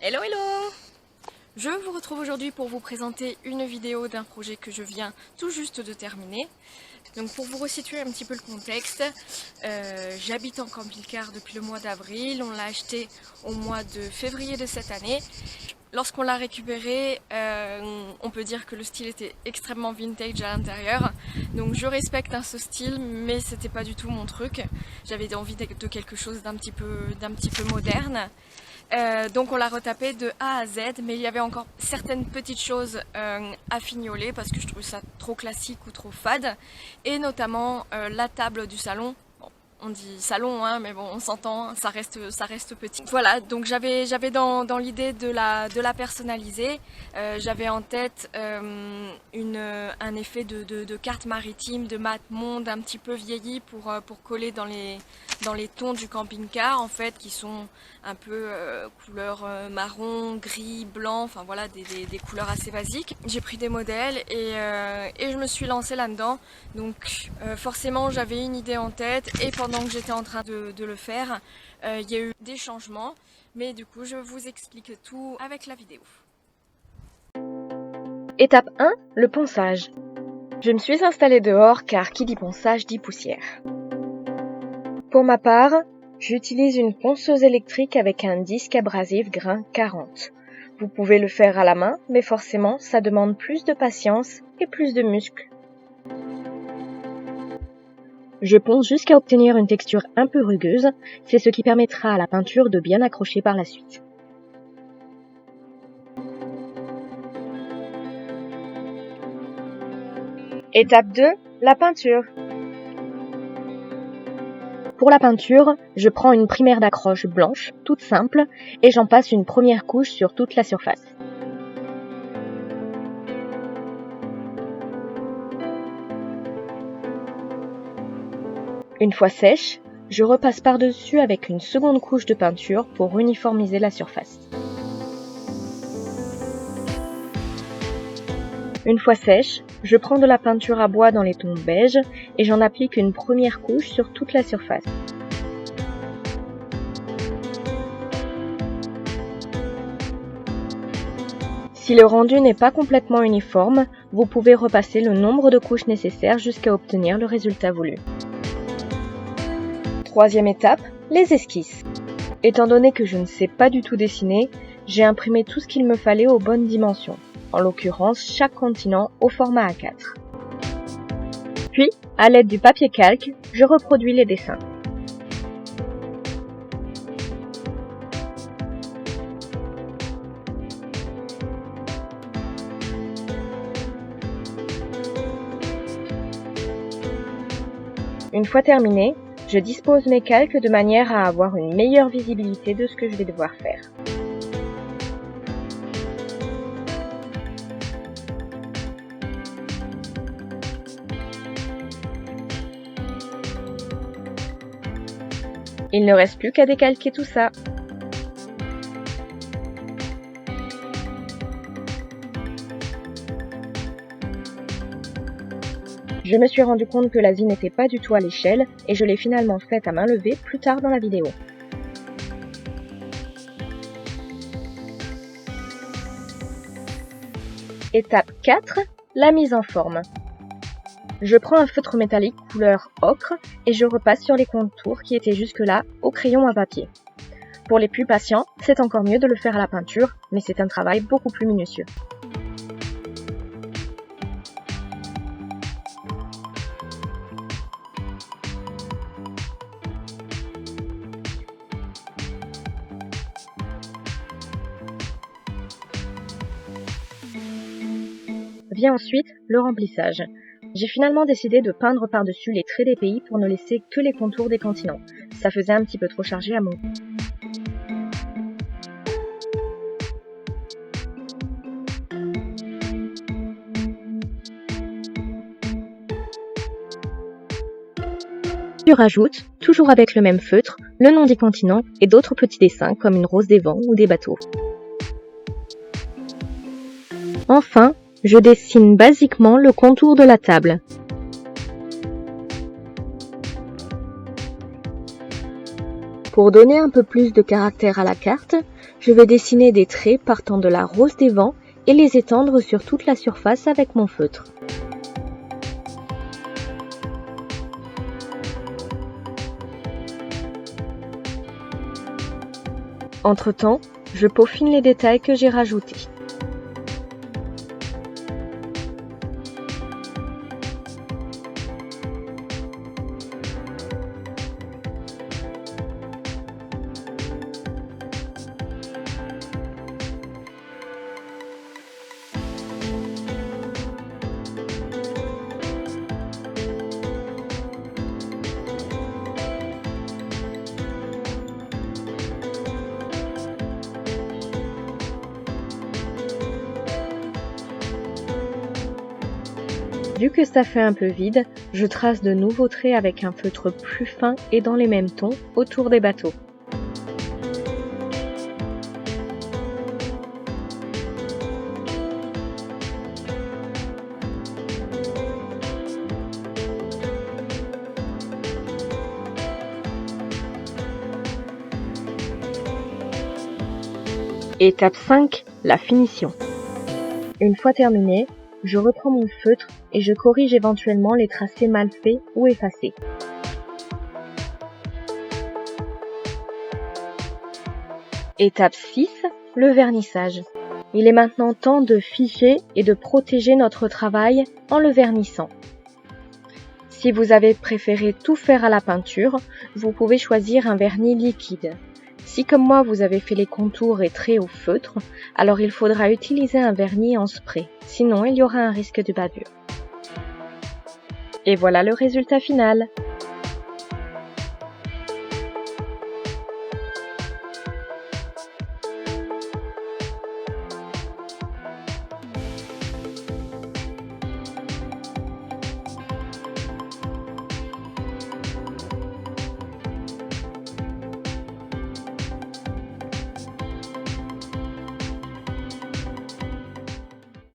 Hello hello! Je vous retrouve aujourd'hui pour vous présenter une vidéo d'un projet que je viens tout juste de terminer. Donc pour vous resituer un petit peu le contexte, j'habite en camping-car depuis le mois d'avril, on l'a acheté au mois de février de cette année. Lorsqu'on l'a récupéré, on peut dire que le style était extrêmement vintage à l'intérieur. Donc je respecte ce style, mais c'était pas du tout mon truc. J'avais envie de quelque chose d'un petit peu moderne. Donc on l'a retapé de A à Z, mais il y avait encore certaines petites choses à fignoler parce que je trouvais ça trop classique ou trop fade. Et notamment la table du salon. On dit salon, hein, mais bon, on s'entend, ça reste petit. Voilà, donc j'avais dans l'idée de la personnaliser. J'avais en tête un effet de carte maritime, de mat monde un petit peu vieilli pour coller dans les tons du camping-car, en fait, qui sont un peu couleur marron, gris, blanc, enfin voilà, des couleurs assez basiques. J'ai pris des modèles et je me suis lancée là-dedans. Donc forcément, j'avais une idée en tête et pendant que j'étais en train de le faire, il y a eu des changements, mais du coup je vous explique tout avec la vidéo. Étape 1, le ponçage. Je me suis installée dehors car qui dit ponçage dit poussière. Pour ma part, j'utilise une ponceuse électrique avec un disque abrasif grain 40. Vous pouvez le faire à la main, mais forcément ça demande plus de patience et plus de muscles. Je ponce jusqu'à obtenir une texture un peu rugueuse, c'est ce qui permettra à la peinture de bien accrocher par la suite. Étape 2, la peinture. Pour la peinture, je prends une primaire d'accroche blanche, toute simple, et j'en passe une première couche sur toute la surface. Une fois sèche, je repasse par-dessus avec une seconde couche de peinture pour uniformiser la surface. Une fois sèche, je prends de la peinture à bois dans les tons beige et j'en applique une première couche sur toute la surface. Si le rendu n'est pas complètement uniforme, vous pouvez repasser le nombre de couches nécessaires jusqu'à obtenir le résultat voulu. Troisième étape, les esquisses. Étant donné que je ne sais pas du tout dessiner, j'ai imprimé tout ce qu'il me fallait aux bonnes dimensions, en l'occurrence chaque continent au format A4. Puis, à l'aide du papier calque, je reproduis les dessins. Une fois terminé, je dispose mes calques de manière à avoir une meilleure visibilité de ce que je vais devoir faire. Il ne reste plus qu'à décalquer tout ça. Je me suis rendu compte que la vie n'était pas du tout à l'échelle et je l'ai finalement faite à main levée plus tard dans la vidéo. Étape 4, la mise en forme. Je prends un feutre métallique couleur ocre et je repasse sur les contours qui étaient jusque-là au crayon à papier. Pour les plus patients, c'est encore mieux de le faire à la peinture, mais c'est un travail beaucoup plus minutieux. Vient ensuite le remplissage. J'ai finalement décidé de peindre par-dessus les traits des pays pour ne laisser que les contours des continents. Ça faisait un petit peu trop chargé à mon goût. Je rajoute, toujours avec le même feutre, le nom des continents et d'autres petits dessins comme une rose des vents ou des bateaux. Enfin, je dessine basiquement le contour de la table. Pour donner un peu plus de caractère à la carte, Je vais dessiner des traits partant de la rose des vents et les étendre sur toute la surface avec mon feutre. Entre-temps, je peaufine les détails que j'ai rajoutés. Vu que ça fait un peu vide, je trace de nouveaux traits avec un feutre plus fin et dans les mêmes tons autour des bateaux. Étape 5, la finition. Une fois terminé, je reprends mon feutre et je corrige éventuellement les tracés mal faits ou effacés. Étape 6, le vernissage. Il est maintenant temps de figer et de protéger notre travail en le vernissant. Si vous avez préféré tout faire à la peinture, vous pouvez choisir un vernis liquide. Si comme moi vous avez fait les contours et traits au feutre, alors il faudra utiliser un vernis en spray, sinon il y aura un risque de bavure. Et voilà le résultat final.